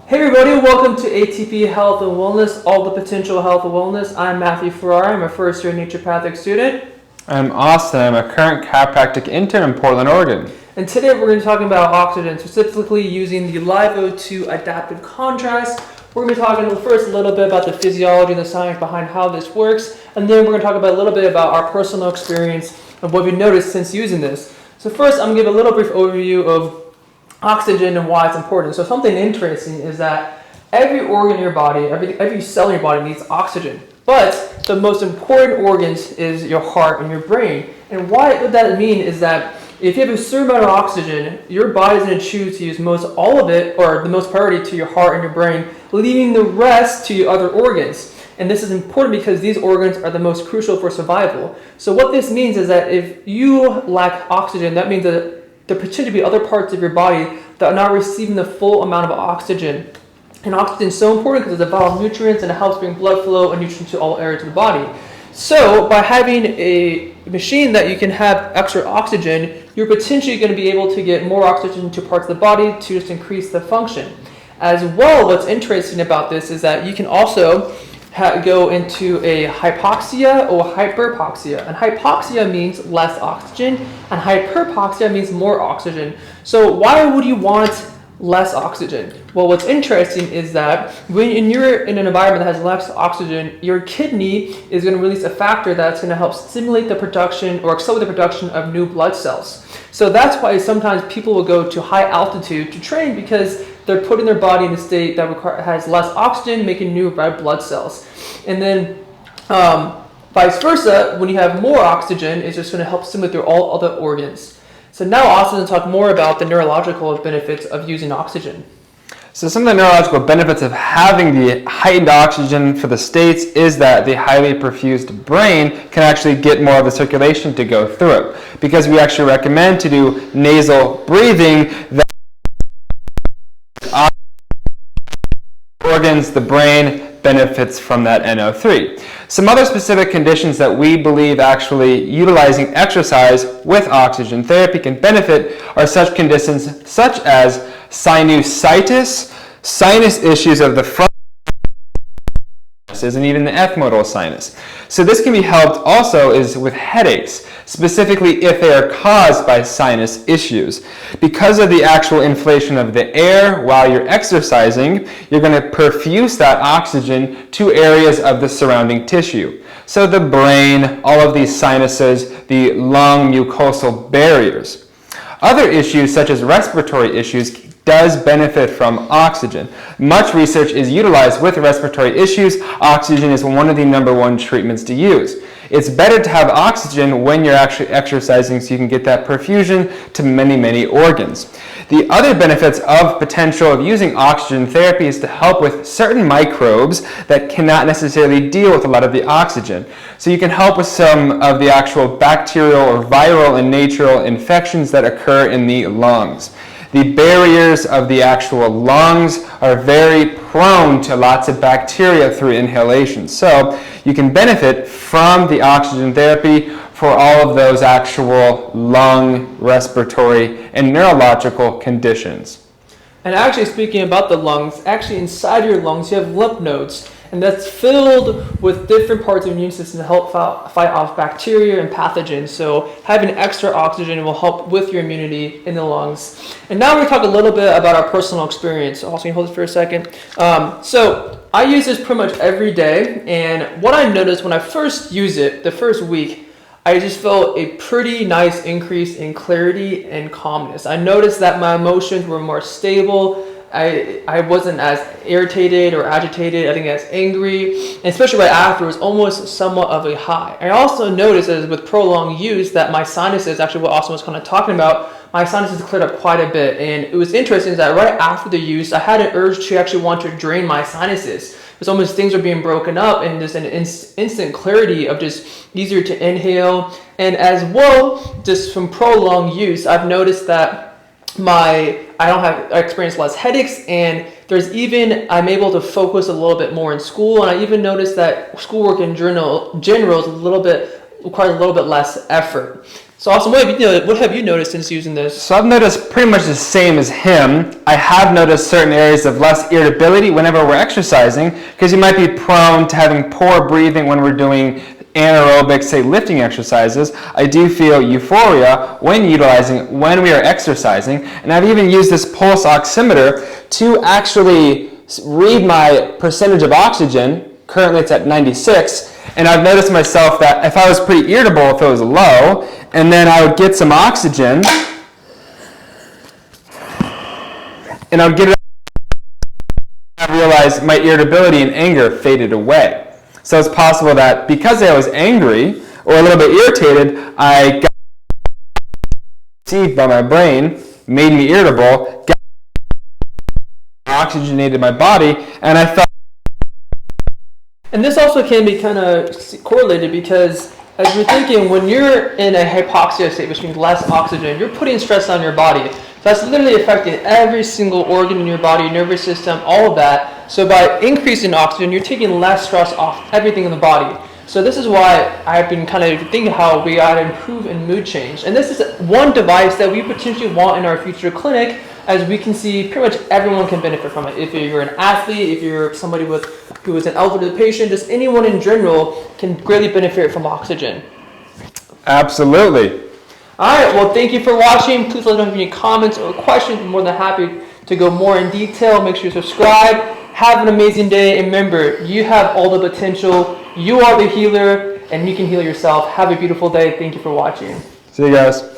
Hey everybody, welcome to ATP Health and Wellness, all the potential health and wellness. I'm Matthew Farrahi, I'm a first year naturopathic student. I'm Austin, I'm a current chiropractic intern in Portland, Oregon. And today we're going to be talking about oxygen, specifically using the Live O2 adaptive contrast. We're going to be talking first a little bit about the physiology and the science behind how this works, and then we're going to talk about a little bit about our personal experience and what we've noticed since using this. So first, I'm going to give a little brief overview of oxygen and why it's important. So something interesting is that every organ in your body, every cell in your body needs oxygen. But the most important organs is your heart and your brain. And what that means is that if you have a certain amount of oxygen, your body is going to choose to use most all of it, or the most priority to your heart and your brain, leaving the rest to your other organs. And this is important because these organs are the most crucial for survival. So what this means is that if you lack oxygen, that means that there potentially be other parts of your body that are not receiving the full amount of oxygen. And oxygen is so important because it's a vital nutrient and it helps bring blood flow and nutrients to all areas of the body. So by having a machine that you can have extra oxygen, you're potentially going to be able to get more oxygen to parts of the body to just increase the function. As well, what's interesting about this is that you can also go into a hypoxia or hyperpoxia. And hypoxia means less oxygen, and hyperpoxia means more oxygen. So why would you want less oxygen? Well, what's interesting is that when you're in an environment that has less oxygen, your kidney is going to release a factor that's going to help stimulate the production or accelerate the production of new blood cells. So that's why sometimes people will go to high altitude to train, because they're putting their body in a state that has less oxygen, making new red blood cells. And then vice versa, when you have more oxygen, it's just going to help stimulate through all other organs. So now Austin will talk more about the neurological benefits of using oxygen. So some of the neurological benefits of having the heightened oxygen for the states is that the highly perfused brain can actually get more of the circulation to go through it. Because we actually recommend to do nasal breathing, that organs, the brain, benefits from that NO3. Some other specific conditions that we believe actually utilizing exercise with oxygen therapy can benefit are such conditions such as sinusitis, sinus issues of the front and even the ethmoidal sinus. So this can be helped also is with headaches, specifically if they are caused by sinus issues. Because of the actual inflation of the air while you're exercising, you're going to perfuse that oxygen to areas of the surrounding tissue. So the brain, all of these sinuses, the lung mucosal barriers. Other issues such as respiratory issues does benefit from oxygen. Much research is utilized with respiratory issues. Oxygen is one of the #1 treatments to use. It's better to have oxygen when you're actually exercising so you can get that perfusion to many organs. The other benefits of potential of using oxygen therapy is to help with certain microbes that cannot necessarily deal with a lot of the oxygen. So you can help with some of the actual bacterial or viral and natural infections that occur in the lungs. The barriers of the actual lungs are very prone to lots of bacteria through inhalation. So you can benefit from the oxygen therapy for all of those actual lung, respiratory, and neurological conditions. And actually, speaking about the lungs, actually inside your lungs you have lymph nodes, and that's filled with different parts of the immune system to help fight off bacteria and pathogens. So having extra oxygen will help with your immunity in the lungs. And now we're going to talk a little bit about our personal experience. Also, can you hold this for a second? So I use this pretty much every day, and what I noticed when I first used it, the first week, I just felt a pretty nice increase in clarity and calmness. I noticed that my emotions were more stable. I wasn't as irritated or agitated, I think as angry, and especially right after, it was almost somewhat of a high. I also noticed as with prolonged use that my sinuses, actually what Austin was kind of talking about, my sinuses cleared up quite a bit. And it was interesting that right after the use, I had an urge to actually want to drain my sinuses. It's almost things are being broken up, and just an instant clarity of just easier to inhale. And as well, just from prolonged use, I've noticed that I experience less headaches, and I'm able to focus a little bit more in school, and I even noticed that schoolwork in general is requires a little bit less effort. So Austin, what have you noticed since using this? So I've noticed pretty much the same as him. I have noticed certain areas of less irritability whenever we're exercising, because you might be prone to having poor breathing when we're doing anaerobic, say, lifting exercises. I do feel euphoria when we are exercising, and I've even used this pulse oximeter to actually read my percentage of oxygen. Currently it's at 96, and I've noticed myself that if I was pretty irritable, if it was low, and then I would get some oxygen, and I would get it, I realized my irritability and anger faded away. So it's possible that because I was angry or a little bit irritated, I got received by my brain, made me irritable, oxygenated my body, and I felt. And this also can be kind of correlated because as you're thinking, when you're in a hypoxia state, which means less oxygen, you're putting stress on your body. So that's literally affecting every single organ in your body, nervous system, all of that. So by increasing oxygen, you're taking less stress off everything in the body. So this is why I've been kind of thinking how we gotta improve in mood change. And this is one device that we potentially want in our future clinic, as we can see pretty much everyone can benefit from it. If you're an athlete, if you're somebody who is an elderly patient, just anyone in general can greatly benefit from oxygen. Absolutely. All right, well, thank you for watching. Please let us know if you have any comments or questions. I'm more than happy to go more in detail. Make sure you subscribe. Have an amazing day. And remember, you have all the potential. You are the healer, and you can heal yourself. Have a beautiful day. Thank you for watching. See you guys.